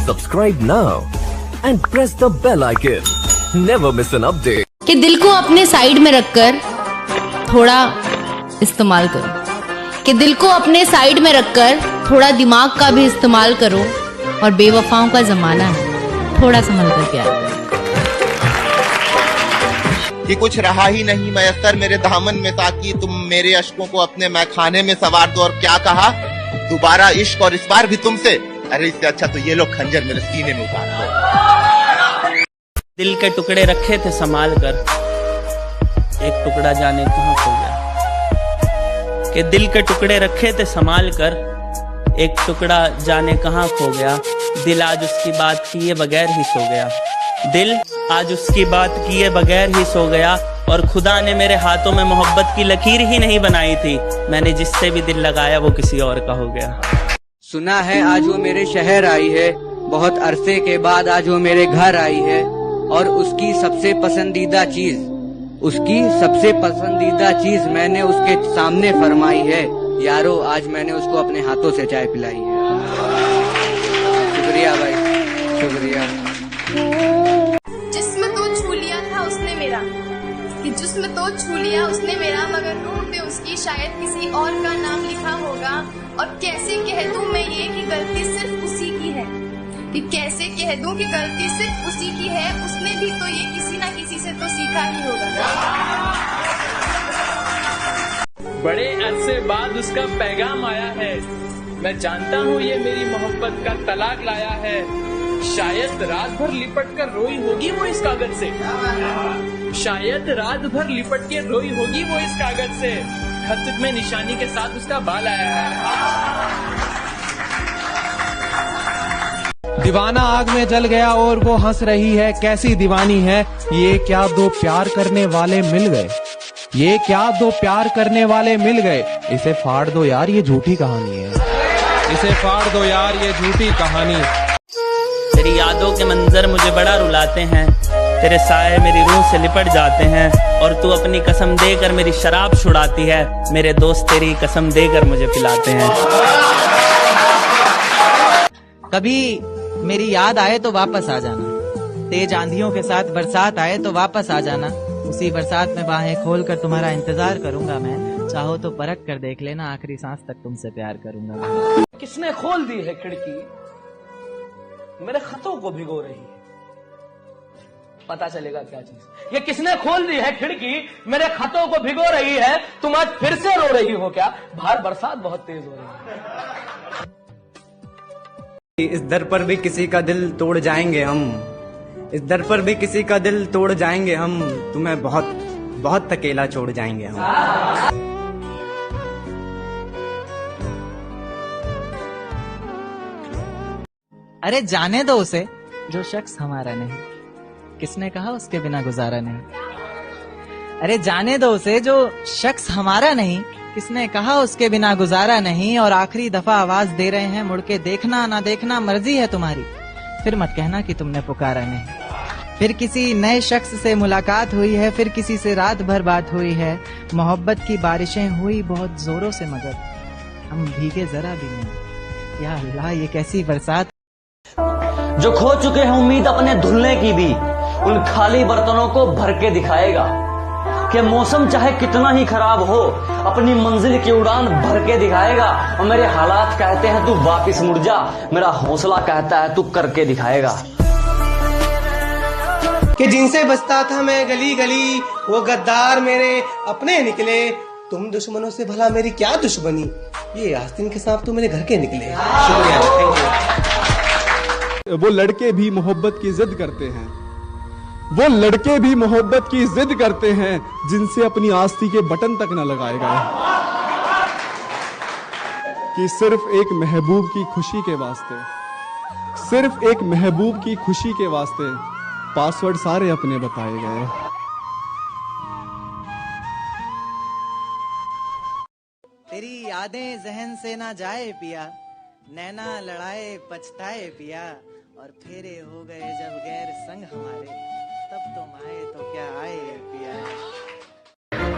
Subscribe now and press the bell icon. Never miss an update. कि दिल को अपने साइड में रखकर थोड़ा इस्तेमाल करो, कि दिल को अपने साइड में रखकर थोड़ा दिमाग का भी इस्तेमाल करो। और बेवफाओं का जमाना है, थोड़ा संभल कर प्यार करो। कि कुछ रहा ही नहीं मयस्सर मेरे दामन में ताकि तुम मेरे अश्कों को अपने मैखाने में सवार दो। और क्या कहा, दोबारा इश्क और इस बार भी तुमसे। अरे इससे अच्छा तो ये लोग खंजर मेरे सीने में उतार दो। दिल के टुकड़े रखे थे संभाल कर, एक टुकड़ा जाने कहाँ खो गया। कि दिल के टुकड़े रखे थे संभाल कर, एक टुकड़ा जाने कहाँ खो गया। दिल आज उसकी बात किए बगैर ही सो गया। दिल आज उसकी बात किए बगैर ही सो गया। और खुदा ने मेरे हाथों में मोहब्बत की लकीर ही नहीं बनाई थी। मैंने जिससे भी दिल लगाया वो किसी और का हो गया। सुना है आज वो मेरे शहर आई है, बहुत अरसे के बाद आज वो मेरे घर आई है। और उसकी सबसे पसंदीदा चीज मैंने उसके सामने फरमाई है। यारो आज मैंने उसको अपने हाथों से चाय पिलाई है। शुक्रिया भाई, शुक्रिया। जिस्म तो छू लिया था उसने मेरा, कि जिस्म तो छू लिया उसने मेरा, मगर रूह पे उसकी शायद किसी और का नाम लिखा होगा। और कैसे कह दूं मैं ये कि गलती सिर्फ उसी की है, कि कैसे कह दूं कि गलती सिर्फ उसी की है। उसने भी तो ये किसी ना किसी से तो सीखा ही होगा। बड़े अरसे बाद उसका पैगाम आया है, मैं जानता हूँ ये मेरी मोहब्बत का तलाक लाया है। शायद रात भर लिपट कर रोई होगी वो इस कागज से, शायद रात भर लिपट के रोई होगी वो इस कागज से। खत में निशानी के साथ उसका बाल आया है। दीवाना आग में जल गया और वो हंस रही है, कैसी दीवानी है। ये क्या दो प्यार करने वाले मिल गए, ये क्या दो प्यार करने वाले मिल गए। इसे फाड़ दो यार ये झूठी कहानी है, इसे फाड़ दो यार ये झूठी कहानी। तेरी यादों के मंजर मुझे बड़ा रुलाते हैं, तेरे साए मेरी रूह से लिपट जाते हैं। और तू अपनी कसम देकर मेरी शराब छुड़ाती है, मेरे दोस्त तेरी कसम देकर मुझे पिलाते हैं। कभी मेरी याद आए तो वापस आ जाना, तेज आंधियों के साथ बरसात आए तो वापस आ जाना। उसी बरसात में बाहें खोलकर तुम्हारा इंतजार करूंगा मैं। चाहो तो परख कर देख लेना, आखिरी सांस तक तुमसे प्यार करूंगा मैं। किसने खोल दी है खिड़की, मेरे खतों को भिगो रही है। पता चलेगा क्या चीज। ये किसने खोल दी है खिड़की, मेरे खतों को भिगो रही है। तुम आज फिर से रो रही हो क्या, बाहर बरसात बहुत तेज हो रही है। इस दर पर भी किसी का दिल तोड़ जाएंगे हम, इस दर पर भी किसी का दिल तोड़ जाएंगे हम। तुम्हें बहुत बहुत अकेला छोड़ जाएंगे हम। अरे जाने दो उसे जो शख्स हमारा नहीं, किसने कहा उसके बिना गुजारा नहीं। अरे जाने दो उसे जो शख्स हमारा नहीं, किसने कहा उसके बिना गुजारा नहीं। और आखिरी दफा आवाज दे रहे हैं, मुड़ के देखना ना देखना मर्जी है तुम्हारी। फिर मत कहना कि तुमने पुकारा नहीं। फिर किसी नए शख्स से मुलाकात हुई है, फिर किसी से रात भर बात हुई है। मोहब्बत की बारिशें हुई बहुत जोरों से, मगर हम भीगे जरा भी नहीं। या अल्लाह ये कैसी बरसात। जो खो चुके हैं उम्मीद अपने धुलने की भी, उन खाली बर्तनों को भर के दिखाएगा। कि मौसम चाहे कितना ही खराब हो, अपनी मंजिल की उड़ान भर के दिखाएगा। और मेरे हालात कहते हैं तू वापिस मुड़ जा, मेरा हौसला कहता है तू करके दिखाएगा। कि जिनसे बचता था मैं गली गली, वो गद्दार मेरे अपने निकले। तुम दुश्मनों से भला मेरी क्या दुश्मनी, ये आस्तीन के सांप तो मेरे घर के निकले। शुक्रिया, थैंक यू। वो लड़के भी मोहब्बत की जिद करते हैं, वो लड़के भी मोहब्बत की जिद करते हैं, जिनसे अपनी आस्ती के बटन तक न लगाए गए। कि सिर्फ एक महबूब की खुशी के वास्ते, सिर्फ एक महबूब की खुशी के वास्ते पासवर्ड सारे अपने बताए गए। तेरी यादें जहन से ना जाए पिया, नैना लड़ाए पछताए पिया। और फेरे हो गए जब गैर संग हमारे, तब तुम आए तो क्या आए पिया।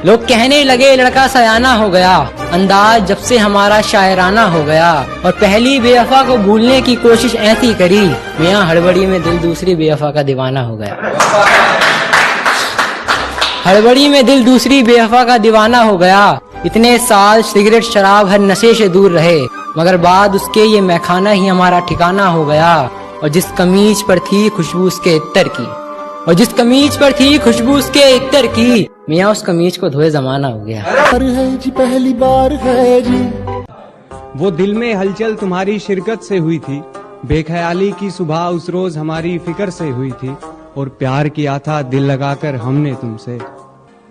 लोग कहने लगे लड़का सयाना हो गया, अंदाज जब से हमारा शायराना हो गया। और पहली बेवफा को भूलने की कोशिश ऐसी करी, मियाँ हड़बड़ी में दिल दूसरी बेवफा का दीवाना हो गया। हड़बड़ी में दिल दूसरी बेवफा का दीवाना हो गया। इतने साल सिगरेट शराब हर नशे से दूर रहे, मगर बाद उसके ये मैखाना ही हमारा ठिकाना हो गया। और जिस कमीज पर थी खुशबू उसके इत्तर की, और जिस कमीज पर थी खुशबू उसके इत्तर की, मियाँ उस कमीज को धोए जमाना हो गया। है जी पहली बार है जी। वो दिल में हलचल तुम्हारी शिरकत से हुई थी, बेख्याली की सुबह उस रोज हमारी फिक्र से हुई थी। और प्यार किया था दिल लगाकर हमने तुमसे,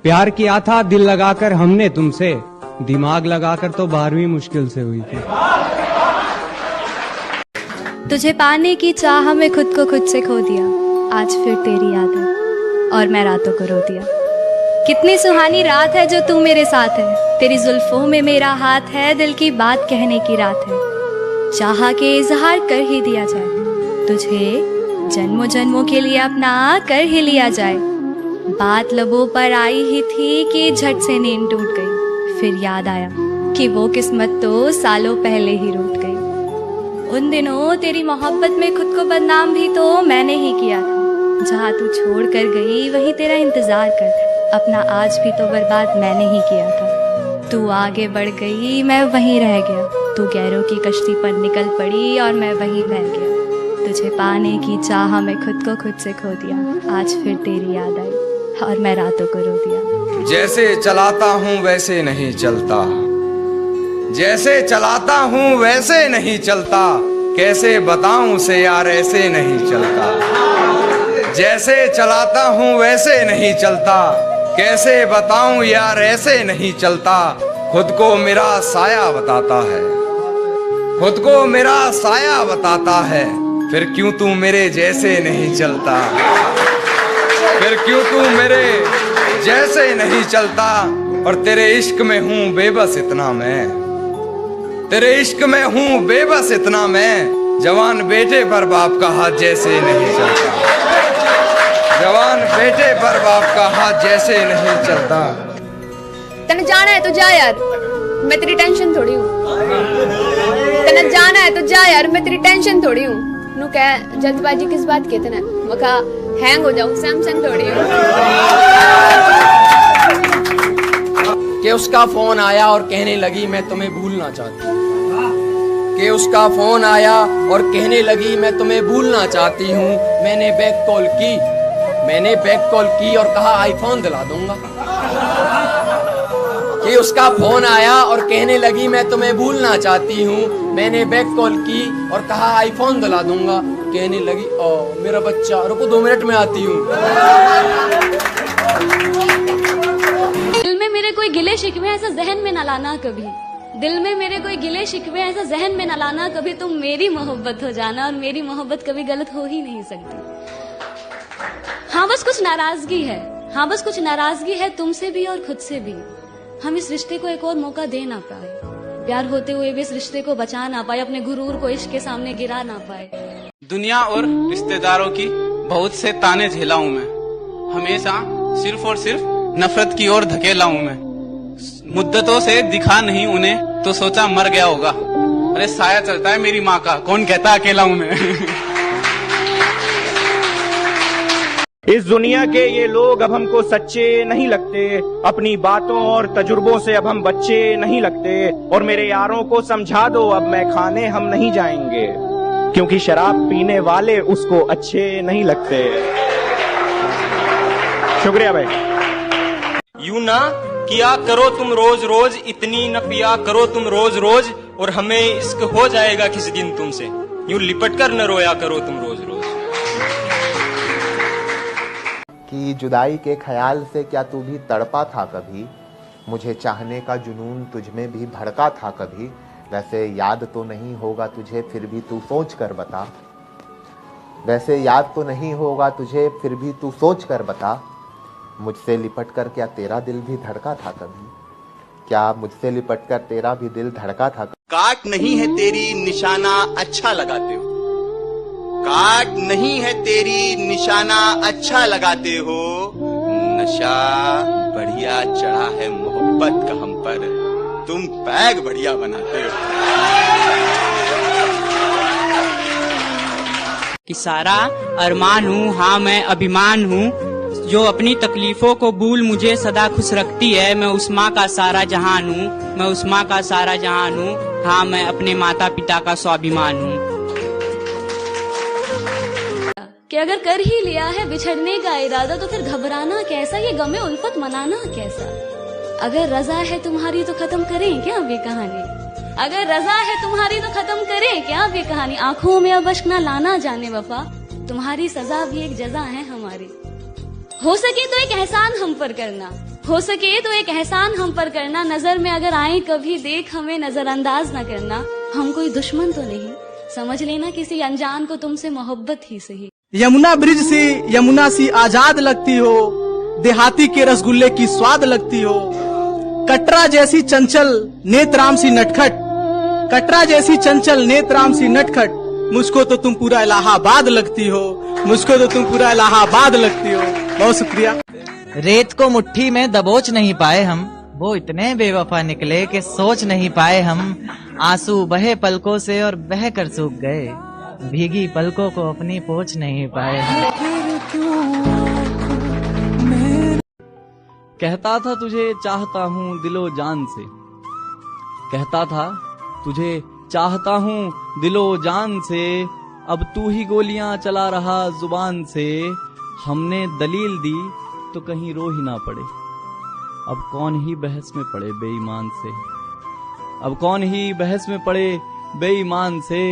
प्यार किया था दिल लगाकर हमने तुमसे, दिमाग लगाकर तो 12वीं मुश्किल से हुई थी। तुझे पाने की चाह में खुद को खुद से खो दिया, आज फिर तेरी याद है और मैं रातों को रो दिया। कितनी सुहानी रात है जो तू मेरे साथ है, तेरी जुल्फों में मेरा हाथ है, दिल की बात कहने की रात है। चाहा के इजहार कर ही दिया जाए, तुझे जन्मों जन्मों के लिए अपना कर ही लिया जाए। बात लबों पर आई ही थी कि झट से नींद टूट गई, फिर याद आया कि वो किस्मत तो सालों पहले ही रूठ गई। उन दिनों तेरी मोहब्बत में खुद को बदनाम भी तो मैंने ही किया था, जहाँ तू छोड़ कर गई वहीं तेरा इंतजार कर, अपना आज भी तो बर्बाद मैंने ही किया था। तू आगे बढ़ गई मैं वहीं रह गया, तू गैरों की कश्ती पर निकल पड़ी और मैं वहीं बह गया। तुझे पाने की चाह में खुद को खुद से खो दिया, आज फिर तेरी याद आई और मैं रातों को रो दिया। जैसे चलाता हूँ वैसे नहीं चलता, जैसे चलाता हूँ वैसे नहीं चलता, कैसे बताऊं उसे यार ऐसे नहीं चलता। जैसे चलाता हूँ वैसे नहीं चलता, कैसे बताऊं यार ऐसे नहीं चलता। खुद को मेरा साया बताता है, खुद को मेरा साया बताता है, फिर क्यों तू मेरे जैसे नहीं चलता, फिर क्यों तू मेरे जैसे नहीं चलता। और तेरे इश्क में हूँ बेबस इतना मैं, तेरे इश्क में हूँ बेबस इतना मैं, जवान बेटे पर बाप का हाथ जैसे नहीं चलता, जवान बेटे पर बाप का हाथ जैसे नहीं चलता। तने जाना है तो जा यार, मैं तेरी टेंशन थोड़ी हूँ। तने जाना है तो जा यार, मैं तेरी टेंशन थोड़ी हूँ। नु कह जल्दबाजी किस बात की, तने मका हैंग हो जाऊं, सैमसंग थोड़ी हूँ। कि उसका फोन आया और कहने लगी मैं तुम्हें भूलना चाहती हूँ, कि उसका फोन आया और कहने लगी मैं तुम्हें भूलना चाहती हूँ। मैंने बैक कॉल की, मैंने बैक कॉल की और कहा आईफोन दिला दूंगा। कि उसका फोन आया और कहने लगी मैं तुम्हें भूलना चाहती हूँ। मैंने बैक कॉल की और कहा आईफोन दिला दूंगा। कहने लगी ओ मेरा बच्चा, रुको 2 मिनट में आती हूँ। दिल में मेरे कोई गिले शिकवे ऐसा जहन में न लाना कभी, दिल में मेरे कोई गिले शिकवे ऐसा जहन में न लाना कभी। तुम मेरी मोहब्बत हो जाना और मेरी मोहब्बत कभी गलत हो ही नहीं सकती। हाँ बस कुछ नाराजगी है, हाँ बस कुछ नाराजगी है तुमसे भी और खुद से भी। हम इस रिश्ते को एक और मौका दे ना पाए, प्यार होते हुए भी इस रिश्ते को बचा ना पाए, अपने गुरूर को इश्क के सामने गिरा ना पाए। दुनिया और रिश्तेदारों की बहुत से ताने झेला हूँ मैं, हमेशा सिर्फ और सिर्फ नफरत की ओर धकेला हूँ मैं। मुद्दतों से दिखा नहीं उन्हें तो सोचा मर गया होगा। अरे साया चलता है मेरी माँ का, कौन कहता अकेला हूँ मैं। इस दुनिया के ये लोग अब हमको सच्चे नहीं लगते, अपनी बातों और तजुर्बों से अब हम बच्चे नहीं लगते। और मेरे यारों को समझा दो अब मैं खाने हम नहीं जाएंगे, क्योंकि शराब पीने वाले उसको अच्छे नहीं लगते। शुक्रिया भाई। यूं ना किया करो तुम रोज रोज, इतनी न पिया करो तुम रोज रोज, और हमें इश्क हो जाएगा किसी दिन तुमसे। यूं लिपट कर न रोया करो तुम रोज रोज। कि जुदाई के ख्याल से क्या तू भी तड़पा था कभी, मुझे चाहने का जुनून तुझमें भी भड़का था कभी। वैसे याद तो नहीं होगा तुझे फिर भी तू सोच कर बता, वैसे याद तो नहीं होगा तुझे फिर भी तू सोच कर बता। मुझसे लिपट कर क्या तेरा दिल भी धड़का था कभी, क्या मुझसे लिपट कर तेरा भी दिल धड़का था कभी। काट नहीं है तेरी निशाना अच्छा लगाते हो, काट नहीं है तेरी निशाना अच्छा लगाते हो, नशा बढ़िया बोरिया चढ़ा है मोहब्बत का हम पर, तुम बैग बढ़िया बनाते हो। कि सारा अरमान हूँ, हाँ मैं अभिमान हूँ, जो अपनी तकलीफों को भूल मुझे सदा खुश रखती है। मैं उस माँ का सारा जहान हूँ, मैं उस माँ का सारा जहान हूँ, हाँ मैं अपने माता पिता का स्वाभिमान हूँ। कि अगर कर ही लिया है बिछड़ने का इरादा तो फिर घबराना कैसा, ये गमे उल्फत मनाना कैसा। अगर रजा है तुम्हारी तो खत्म करें क्या अब ये कहानी, अगर रजा है तुम्हारी तो खत्म करें क्या अब ये कहानी। आंखों में अब अश्क ना लाना जाने वफा, तुम्हारी सजा भी एक जजा है हमारी। हो सके तो एक एहसान हम पर करना, हो सके तो एक एहसान हम पर करना। नजर में अगर आए कभी देख हमें नजरअंदाज न करना। हम कोई दुश्मन तो नहीं, समझ लेना किसी अनजान को तुमसे मोहब्बत ही सही। यमुना ब्रिज से यमुना सी आजाद लगती हो, देहाती के रसगुल्ले की स्वाद लगती हो। कटरा जैसी चंचल नेत्राम सी नटखट, कटरा जैसी चंचल नेत्राम सी नटखट। मुझको तो तुम पूरा इलाहाबाद लगती हो, मुझको तो तुम पूरा इलाहाबाद लगती हो। बहुत शुक्रिया। रेत को मुट्ठी में दबोच नहीं पाए हम, वो इतने बेवफा निकले कि सोच नहीं पाए हम। आंसू बहे पलकों से और बह कर सूख गए, भीगी पलकों को अपनी पोंछ नहीं पाए हम। कहता था तुझे चाहता हूँ दिलो जान से, कहता था तुझे चाहता हूँ दिलो जान से। अब तू ही गोलियां चला रहा जुबान से। हमने दलील दी तो कहीं रो ही ना पड़े, अब कौन ही बहस में पड़े बेईमान से, अब कौन ही बहस में पड़े बेईमान से।